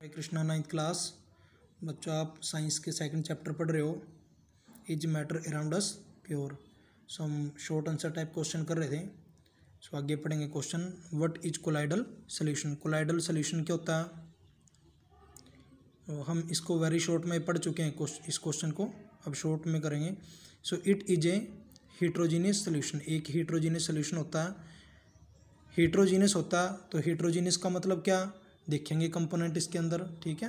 हरे Krishna 9th class बच्चों, आप science के सेकंड चैप्टर पढ़ रहे हो। Is matter around us pure. So हम शॉर्ट आंसर टाइप क्वेश्चन कर रहे थे। सो आगे पढ़ेंगे question. What is colloidal solution. Colloidal solution क्या होता है? हम इसको वेरी शॉर्ट में पढ़ चुके हैं इस क्वेश्चन को, अब शॉर्ट में करेंगे। So it is a heterogeneous solution. एक हीट्रोजीनियस सोल्यूशन होता है। हीट्रोजीनियस होता है तो हीट्रोजीनियस का मतलब क्या देखेंगे कंपोनेंट इसके अंदर, ठीक है।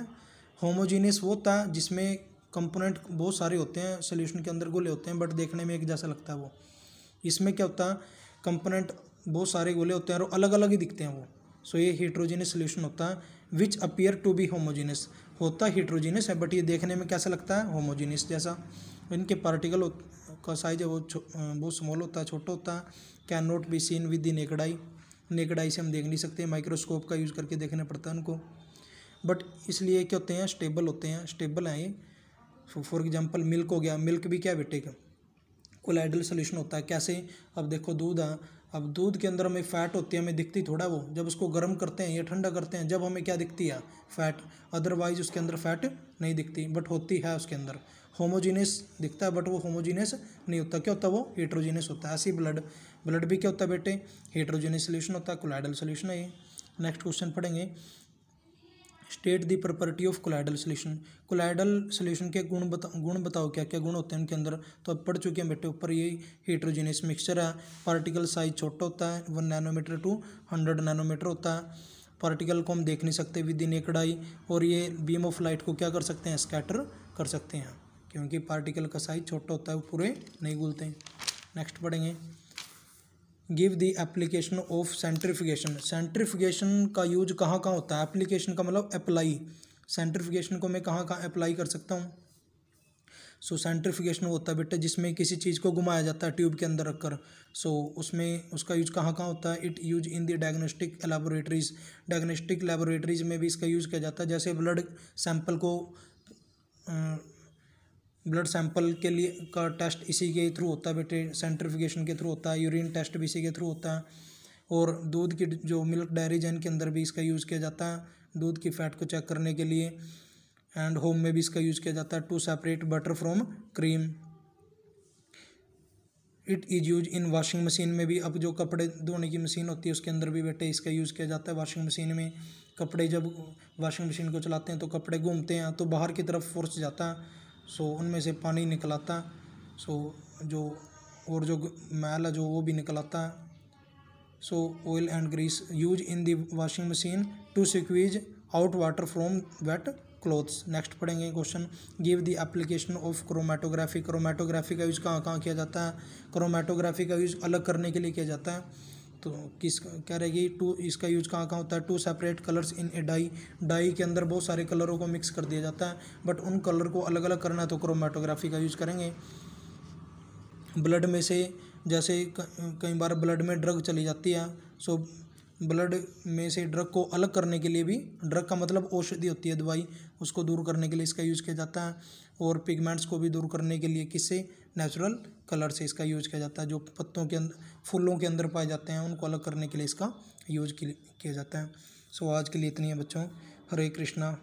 होमोजीनियस वो होता है जिसमें कंपोनेंट बहुत सारे होते हैं, सोल्यूशन के अंदर घुले होते हैं बट देखने में एक जैसा लगता है वो। इसमें क्या होता है, कंपोनेंट बहुत सारे घुले होते हैं और अलग अलग ही दिखते हैं वो। सो ये हीट्रोजीनियस सोल्यूशन होता है। विच अपीयर टू बी होमोजीनियस। होता हीट्रोजीनियस है बट ये देखने में कैसा लगता है, होमोजीनियस जैसा। इनके पार्टिकल का साइज है वो बहुत स्मॉल होता है, छोटा होता है। Can not be seen with the naked eye. Naked eye से हम देख नहीं सकते, माइक्रोस्कोप का यूज़ करके देखना पड़ता है उनको। बट इसलिए क्या होते हैं, स्टेबल होते हैं, स्टेबल हैं ये। फॉर एग्जांपल मिल्क हो गया, मिल्क भी क्या बेटे का कोलाइडल सोल्यूशन होता है। कैसे, अब देखो दूध है, अब दूध के अंदर हमें फैट होती है, हमें दिखती थोड़ा वो, जब उसको गर्म करते हैं या ठंडा करते हैं जब हमें क्या दिखती है, फैट। अदरवाइज उसके अंदर फैट नहीं दिखती बट होती है उसके अंदर। होमोजीनियस दिखता है बट वो होमोजीनियस नहीं होता। क्या होता है वो, हेट्रोजीनियस होता है। ऐसी ब्लड भी क्या होता है बेटे, हेट्रोजीनियस सोल्यूशन होता है, कोलाइडल सोल्यूशन है ये। नेक्स्ट क्वेश्चन पढ़ेंगे। State the property of colloidal solution. Colloidal solution के गुण बताओ, क्या क्या गुण होते हैं उनके अंदर। तो अब पढ़ चुके हैं बेटे ऊपर। ये हेट्रोजीनियस मिक्सचर है। पार्टिकल साइज छोटा होता है, 1 नैनोमीटर टू 100 नैनोमीटर होता है। पार्टिकल को हम देख नहीं सकते विद द नेकेड आई, और ये बीम ऑफ लाइट को क्या कर सकते हैं, स्कैटर कर सकते हैं, क्योंकि पार्टिकल का साइज छोटा होता है, वो पूरे नहीं घुलते। नेक्स्ट पढ़ेंगे। Give the application of centrifugation. Centrifugation का यूज कहाँ कहाँ होता है। एप्लीकेशन का मतलब अप्लाई। सेंट्रीफ्यूगेशन को मैं कहाँ कहाँ अप्लाई कर सकता हूँ। सो सेंट्रीफ्यूगेशन होता है बेटा जिसमें किसी चीज़ को घुमाया जाता है ट्यूब के अंदर रखकर। सो उसमें उसका यूज कहाँ कहाँ होता है। It use in the diagnostic laboratories. Diagnostic laboratories में भी इसका यूज़ किया जाता है। जैसे ब्लड सैंपल को ब्लड सैंपल के लिए का टेस्ट इसी के थ्रू होता है बेटे, सेंट्रीफ्यूगेशन के थ्रू होता है। यूरिन टेस्ट भी इसी के थ्रू होता है। और दूध की जो मिल्क डायरीज हैं इनके अंदर भी इसका यूज़ किया जाता है दूध की फैट को चेक करने के लिए। एंड होम में भी इसका यूज़ किया जाता है to separate butter from cream. It is use in washing machine में भी। अब जो कपड़े धोने की मशीन होती है उसके अंदर भी बेटे इसका यूज़ किया जाता है। वॉशिंग मशीन में कपड़े, जब वॉशिंग मशीन को चलाते हैं तो कपड़े घूमते हैं तो बाहर की तरफ फोर्स जाता है। सो उनमें से पानी निकल आता है। सो जो और जो मैल है जो वो भी निकल आता है। So oil and grease use in the washing machine to squeeze out water from wet clothes. Next पढ़ेंगे question. Give the application of chromatography. Chromatography का यूज़ कहाँ कहाँ किया जाता है। क्रोमेटोग्राफी का यूज़ अलग करने के लिए किया जाता है। तो किस क्या रहेगी, टू इसका यूज कहाँ कहाँ होता है। To separate colours in a dye. Dye के अंदर बहुत सारे कलरों को मिक्स कर दिया जाता है बट उन कलर को अलग अलग करना है तो क्रोमेटोग्राफी का यूज़ करेंगे। ब्लड में से जैसे कई बार ब्लड में ड्रग चली जाती है, सो ब्लड में से ड्रग को अलग करने के लिए भी, ड्रग का मतलब औषधि होती है, दवाई, उसको दूर करने के लिए इसका यूज़ किया जाता है। और पिगमेंट्स को भी दूर करने के लिए किससे, नेचुरल कलर से इसका यूज़ किया जाता है। जो पत्तों के अंदर, फूलों के अंदर पाए जाते हैं उनको अलग करने के लिए इसका यूज़ किया जाता है। सो आज के लिए इतनी है बच्चों। हरे कृष्णा।